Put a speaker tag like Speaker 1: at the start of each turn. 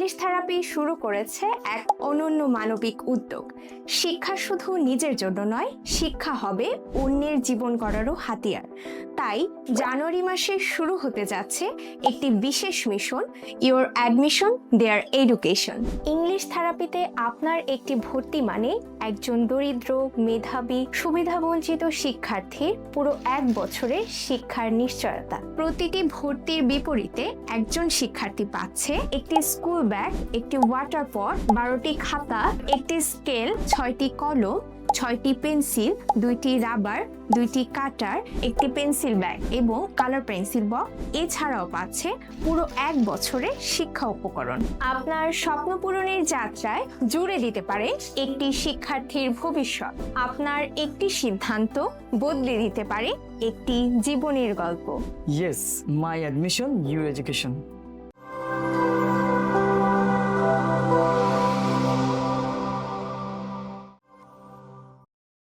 Speaker 1: English therapy শুরু করেছে এক অনন্য মানবিক উদ্যোগ। শিক্ষা শুধু নিজের জন্য নয়, শিক্ষা হবে অন্যের জীবন গড়ারও হাতিয়ার। তাই জানুয়ারি মাসে শুরু হতে যাচ্ছে একটি বিশেষ mission, your admission their education. English থেরাপিতে আপনার একটি ভর্তি মানে একজন দরিদ্র, মেধাবী, সুবিধাবঞ্চিত শিক্ষার্থীর পুরো 1 বছরের শিক্ষার নিশ্চয়তা। প্রতিটি ভর্তির বিপরীতে একজন শিক্ষার্থী পাচ্ছে একটি স্কুল ব্যাগ, একটি ওয়াটার পট, 12টি খাতা, একটি স্কেল, 6টি কলম, 6টি পেন্সিল, 2টি রাবার, 2টি কাটার, একটি পেন্সিল ব্যাগ এবং কালার পেন্সিল বক্স। এছাড়াও পাচ্ছে পুরো 1 বছরের শিক্ষা উপকরণ। আপনার স্বপ্ন পূরণের যাত্রায় জুড়ে দিতে পারে একটি শিক্ষার্থীর ভবিষ্যৎ। আপনার একটি সিদ্ধান্ত বদলে দিতে পারে একটি জীবনের গল্প।
Speaker 2: Yes, my admission, your education.